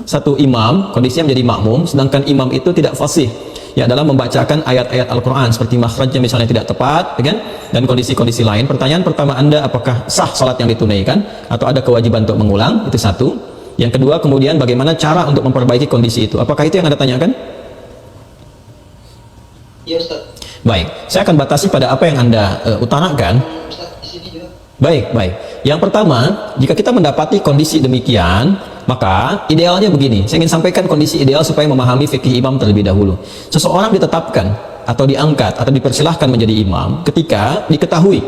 satu imam kondisinya menjadi makmum, sedangkan imam itu tidak fasih ya dalam membacakan ayat-ayat Al-Quran, seperti makhrajnya misalnya tidak tepat, kan? Dan kondisi-kondisi lain. Pertanyaan pertama Anda, apakah sah salat yang ditunaikan atau ada kewajiban untuk mengulang? Itu satu. Yang kedua, kemudian bagaimana cara untuk memperbaiki kondisi itu? Apakah itu yang Anda tanyakan? Iya Ustaz. Baik, saya akan batasi pada apa yang Anda utarakan. Ustaz di sini juga. Baik. Yang pertama, jika kita mendapati kondisi demikian, maka idealnya begini. Saya ingin sampaikan kondisi ideal supaya memahami fikih imam terlebih dahulu. Seseorang ditetapkan atau diangkat atau dipersilahkan menjadi imam ketika diketahui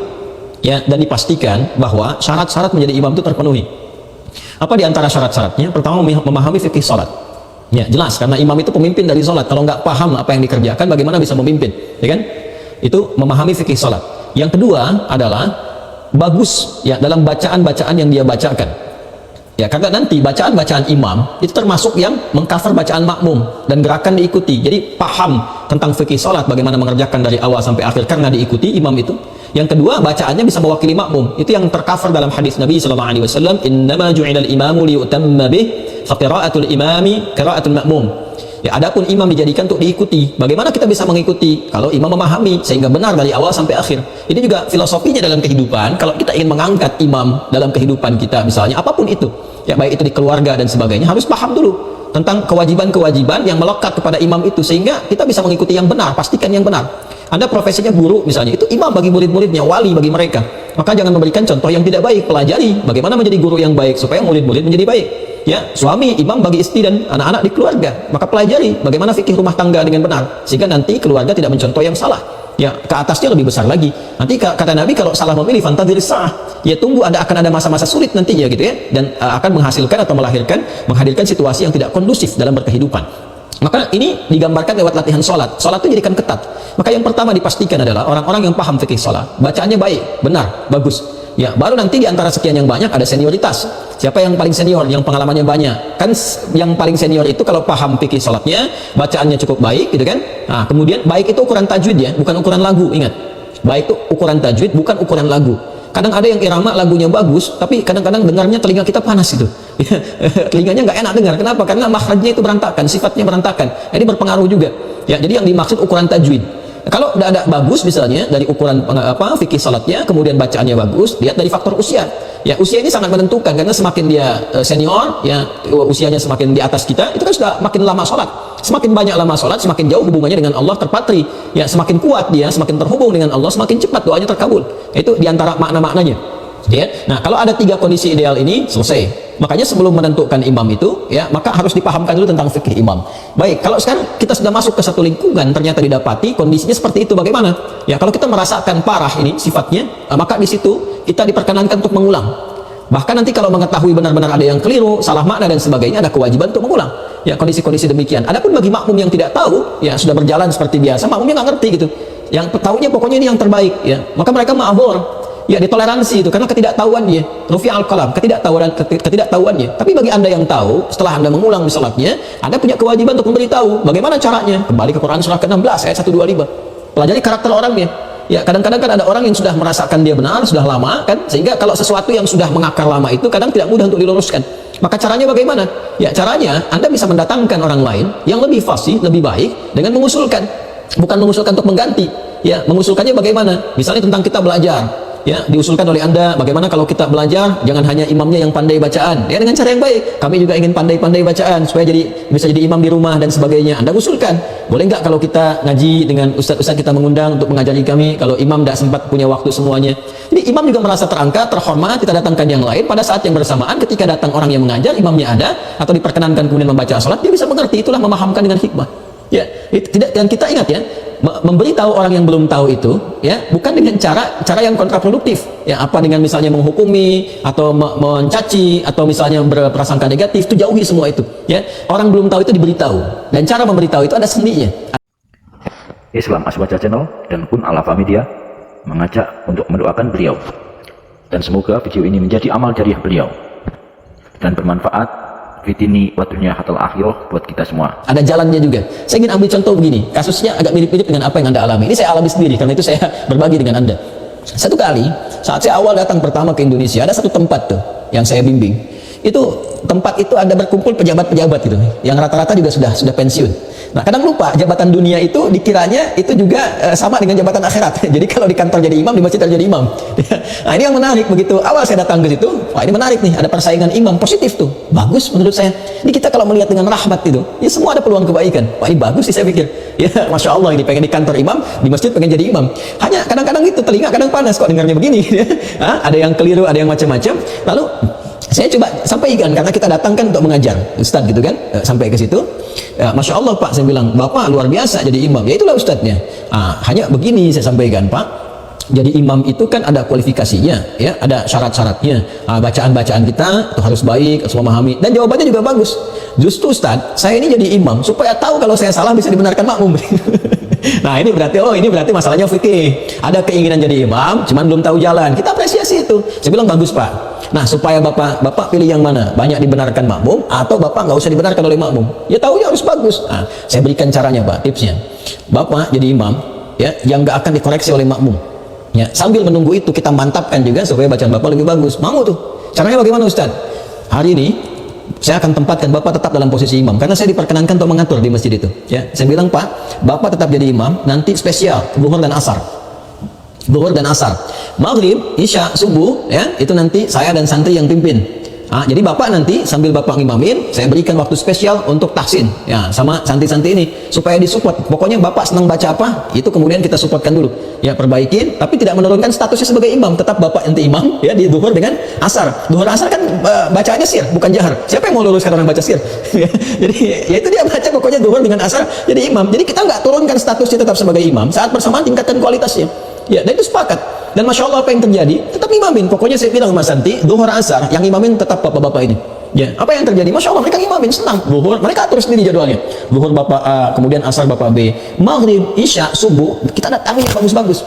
ya dan dipastikan bahwa syarat-syarat menjadi imam itu terpenuhi. Apa di antara syarat-syaratnya? Pertama, memahami fikih salat. Ya, jelas karena imam itu pemimpin dari salat. Kalau nggak paham apa yang dikerjakan, bagaimana bisa memimpin? Ya kan? Itu memahami fikih salat. Yang kedua adalah bagus ya dalam bacaan-bacaan yang dia bacakan. Ya, karena nanti bacaan-bacaan imam itu termasuk yang mengcover bacaan makmum dan gerakan diikuti. Jadi paham tentang fikih salat, bagaimana mengerjakan dari awal sampai akhir karena diikuti imam itu. Yang kedua, bacaannya bisa mewakili makmum. Itu yang tercover dalam hadis Nabi sallallahu alaihi wasallam, "Innama ju'ilal imamu liyutamma bih, fa qira'atul imami qira'atul makmum." Ya, adapun imam dijadikan untuk diikuti. Bagaimana kita bisa mengikuti? Kalau imam memahami sehingga benar dari awal sampai akhir. Ini juga filosofinya dalam kehidupan. Kalau kita ingin mengangkat imam dalam kehidupan kita, misalnya apapun itu, ya baik itu di keluarga dan sebagainya, harus paham dulu tentang kewajiban-kewajiban yang melekat kepada imam itu sehingga kita bisa mengikuti yang benar, pastikan yang benar. Anda profesinya guru misalnya, itu imam bagi murid-muridnya, wali bagi mereka. Maka jangan memberikan contoh yang tidak baik, pelajari bagaimana menjadi guru yang baik supaya murid-murid menjadi baik. Ya, suami imam bagi istri dan anak-anak di keluarga, maka pelajari bagaimana fikih rumah tangga dengan benar sehingga nanti keluarga tidak mencontoh yang salah. Ya, ke atasnya lebih besar lagi. Nanti kata Nabi, kalau salah memilih fantadhir sa'ah, ya tunggu, akan ada masa-masa sulit nantinya gitu ya, dan akan menghasilkan atau menghadirkan situasi yang tidak kondusif dalam berkehidupan. Maka ini digambarkan lewat latihan sholat. Sholat itu jadikan ketat. Maka yang pertama dipastikan adalah orang-orang yang paham fikih sholat, bacaannya baik, benar, bagus. Ya, baru nanti di antara sekian yang banyak ada senioritas. Siapa yang paling senior, yang pengalamannya banyak? Kan yang paling senior itu kalau paham fikih sholatnya, bacaannya cukup baik, gitu kan? Nah, kemudian baik itu ukuran tajwid ya, bukan ukuran lagu. Ingat, baik itu ukuran tajwid, bukan ukuran lagu. Kadang ada yang irama lagunya bagus, tapi kadang-kadang dengarnya telinga kita panas itu. Telinganya nggak enak dengar. Kenapa? Karena makhrajnya itu berantakan, sifatnya berantakan. Ini berpengaruh juga. Ya, jadi yang dimaksud ukuran tajwid. Kalau udah ada bagus misalnya dari ukuran fikih salatnya, kemudian bacaannya bagus, lihat dari faktor usia. Ya, usia ini sangat menentukan karena semakin dia senior, ya usianya semakin di atas kita, itu kan sudah makin lama salat. Semakin banyak lama salat, semakin jauh hubungannya dengan Allah terpatri. Ya, semakin kuat dia, semakin terhubung dengan Allah, semakin cepat doanya terkabul. Itu diantara makna-maknanya. Ya. Nah, kalau ada tiga kondisi ideal ini selesai. Makanya sebelum menentukan imam itu, ya maka harus dipahamkan dulu tentang fikih imam. Baik, kalau sekarang kita sudah masuk ke satu lingkungan, ternyata didapati kondisinya seperti itu, bagaimana? Ya, kalau kita merasakan parah ini sifatnya, maka di situ kita diperkenankan untuk mengulang. Bahkan nanti kalau mengetahui benar-benar ada yang keliru, salah makna dan sebagainya, ada kewajiban untuk mengulang. Ya, kondisi-kondisi demikian. Adapun bagi makmum yang tidak tahu, ya sudah berjalan seperti biasa, makmumnya nggak ngerti gitu. Yang tahunya pokoknya ini yang terbaik, ya. Maka mereka ma'dzur. Ya, ditoleransi itu karena ketidaktahuan dia. Rufi al-qalam, ketidaktahuannya. Tapi bagi Anda yang tahu, setelah Anda mengulang di salatnya, Anda punya kewajiban untuk memberitahu bagaimana caranya. Kembali ke Quran surah ke-16 ayat 125. Pelajari karakter orangnya. Ya, kadang-kadang kan ada orang yang sudah merasakan dia benar, sudah lama kan, sehingga kalau sesuatu yang sudah mengakar lama itu kadang tidak mudah untuk diluruskan. Maka caranya bagaimana? Ya, caranya Anda bisa mendatangkan orang lain yang lebih fasih, lebih baik dengan mengusulkan. Bukan mengusulkan untuk mengganti. Ya, mengusulkannya bagaimana? Misalnya tentang kita belajar. Ya, diusulkan oleh Anda, bagaimana kalau kita belajar jangan hanya imamnya yang pandai bacaan, ya dengan cara yang baik. Kami juga ingin pandai-pandai bacaan supaya bisa jadi imam di rumah dan sebagainya. Anda usulkan, boleh nggak kalau kita ngaji dengan ustaz-ustaz kita mengundang untuk mengajari kami, kalau imam tidak sempat punya waktu semuanya. Jadi imam juga merasa terangkat, terhormat, kita datangkan yang lain pada saat yang bersamaan ketika datang orang yang mengajar, imamnya ada atau diperkenankan kemudian membaca salat, dia bisa mengerti, itulah memahamkan dengan hikmah. Ya, tidak, dan kita ingat ya, memberitahu orang yang belum tahu itu ya bukan dengan cara yang kontraproduktif ya, apa dengan misalnya menghukumi atau mencaci atau misalnya berprasangka negatif, itu jauhi semua itu ya. Orang belum tahu itu diberitahu, dan cara memberitahu itu ada seninya. Islam Aswaja Channel dan pun Al-Afa Media mengajak untuk mendoakan beliau, dan semoga video ini menjadi amal jariah beliau dan bermanfaat fitini watunya hatal akhirah buat kita semua. Ada jalannya juga. Saya ingin ambil contoh begini, kasusnya agak mirip-mirip dengan apa yang Anda alami. Ini saya alami sendiri, karena itu saya berbagi dengan Anda. Satu kali saat saya awal datang pertama ke Indonesia, ada satu tempat tuh yang saya bimbing. itu tempat itu ada berkumpul pejabat-pejabat gitu, yang rata-rata juga sudah pensiun. Nah, kadang lupa jabatan dunia itu dikiranya itu juga sama dengan jabatan akhirat. Jadi kalau di kantor jadi imam, di masjid harus jadi imam. Nah, ini yang menarik. Begitu awal saya datang ke situ, wah ini menarik nih, ada persaingan imam, positif tuh, bagus menurut saya. Ini kita kalau melihat dengan rahmat itu, ya semua ada peluang kebaikan. Wah ini bagus sih saya pikir. Ya, masya Allah, ini pengen di kantor imam, di masjid pengen jadi imam. Hanya kadang-kadang itu telinga kadang panas kok dengarnya begini. Ada yang keliru, ada yang macam-macam. Lalu saya coba sampaikan, karena kita datang kan untuk mengajar, Ustadz gitu kan, sampai ke situ. Ya, masya Allah Pak, saya bilang, Bapak luar biasa jadi imam. Ya itulah Ustadznya. Hanya begini saya sampaikan Pak, jadi imam itu kan ada kualifikasinya, ya, ada syarat-syaratnya. Bacaan-bacaan kita itu harus baik, harus memahami, dan jawabannya juga bagus. Justru Ustadz, saya ini jadi imam supaya tahu kalau saya salah bisa dibenarkan makmum. Nah ini berarti masalahnya fikih. Ada keinginan jadi imam, cuman belum tahu jalan. Kita apresiasi itu. Saya bilang bagus Pak. Nah supaya bapak pilih yang mana? Banyak dibenarkan makmum atau bapak nggak usah dibenarkan oleh makmum? Ya tahunya harus bagus. Nah, saya berikan caranya Pak, tipsnya. Bapak jadi imam, ya, yang nggak akan dikoreksi oleh makmum. Ya, sambil menunggu itu kita mantapkan juga supaya bacaan bapak lebih bagus. Mau tuh? Caranya bagaimana Ustaz? Hari ini saya akan tempatkan bapak tetap dalam posisi imam, karena saya diperkenankan untuk mengatur di masjid itu. Ya, saya bilang Pak, bapak tetap jadi imam, nanti spesial zuhur dan asar. Zuhur dan asar, maghrib, isya, subuh, ya itu nanti saya dan santri yang pimpin. Jadi bapak nanti sambil bapak ngimamin, saya berikan waktu spesial untuk tahsin, ya sama santri-santri ini supaya disupport. Pokoknya bapak senang baca apa, itu kemudian kita supportkan dulu, ya perbaikin, tapi tidak menurunkan statusnya sebagai imam. Tetap bapak nanti imam, ya di zuhur dengan asar. Zuhur asar kan bacaannya sir, bukan jahar. Siapa yang mau luluskan orang baca sir? Jadi ya itu dia baca pokoknya zuhur dengan asar jadi imam. Jadi kita nggak turunkan statusnya, tetap sebagai imam. Saat bersamaan tingkatkan kualitasnya. Ya, dan itu sepakat. Dan masya Allah apa yang terjadi? Tetap imamin. Pokoknya saya bilang Mas Santi, zuhur asar yang imamin tetap bapak-bapak ini. Ya, apa yang terjadi? Masya Allah mereka imamin senang. Zuhur mereka atur sendiri jadwalnya. Zuhur bapak A, kemudian asar bapak B, maghrib, isya, subuh kita datangi yang bagus-bagus.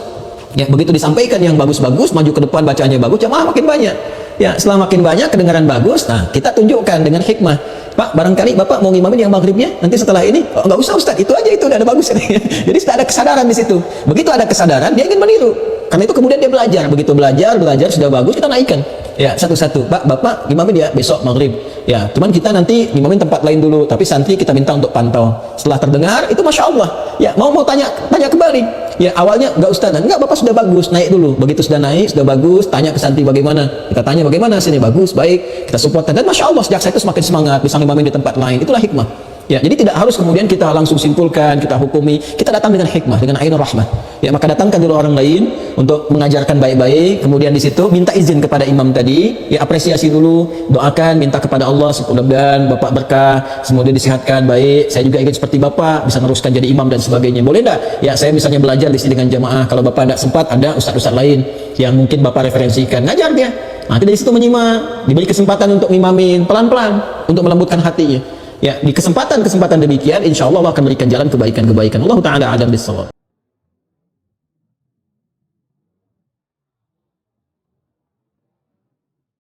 Ya, begitu disampaikan yang bagus-bagus, maju ke depan bacaannya bagus, jamaah makin banyak. Ya, setelah makin banyak kedengaran bagus, nah kita tunjukkan dengan hikmah. Pak, barangkali bapak mau ngimamin yang maghribnya nanti setelah ini. Oh, nggak usah Ustaz, itu aja, itu udah ada bagus. Jadi sudah ada kesadaran di situ. Begitu ada kesadaran, dia ingin meniru. Karena itu kemudian dia belajar. Begitu belajar sudah bagus, kita naikkan. Ya, satu-satu. Pak, bapak ngimamin ya besok maghrib. Ya, cuman kita nanti ngimamin tempat lain dulu. Tapi santri kita minta untuk pantau. Setelah terdengar, itu masya Allah. Ya, mau tanya kembali. Ya, awalnya nggak Ustaz, enggak bapak sudah bagus, naik dulu. Begitu sudah naik, sudah bagus, tanya ke santri bagaimana. Kita tanya bagaimana sini, bagus, baik. Kita supportkan. Dan masya Allah sejak saya itu semakin semangat bisa ngimamin di tempat lain. Itulah hikmah. Ya, jadi tidak harus kemudian kita langsung simpulkan, kita hukumi. Kita datang dengan hikmah, dengan ainur rahmah. Ya, maka datangkan dulu orang lain untuk mengajarkan baik-baik. Kemudian di situ minta izin kepada imam tadi. Ya, apresiasi dulu, doakan, minta kepada Allah mudah-mudahan bapak berkah, semoga disehatkan baik. Saya juga ingin seperti bapak, bisa meneruskan jadi imam dan sebagainya. Boleh enggak? Ya, saya misalnya belajar di sini dengan jamaah. Kalau bapak tidak sempat, ada ustaz-ustaz lain yang mungkin bapak referensikan. Ngajar dia. Nanti dari situ menyimak, diberi kesempatan untuk ngimamin pelan-pelan untuk melembutkan hatinya. Ya, di kesempatan demikian insya Allah akan memberikan jalan kebaikan-kebaikan. Allah Ta'ala a'lam bishawab.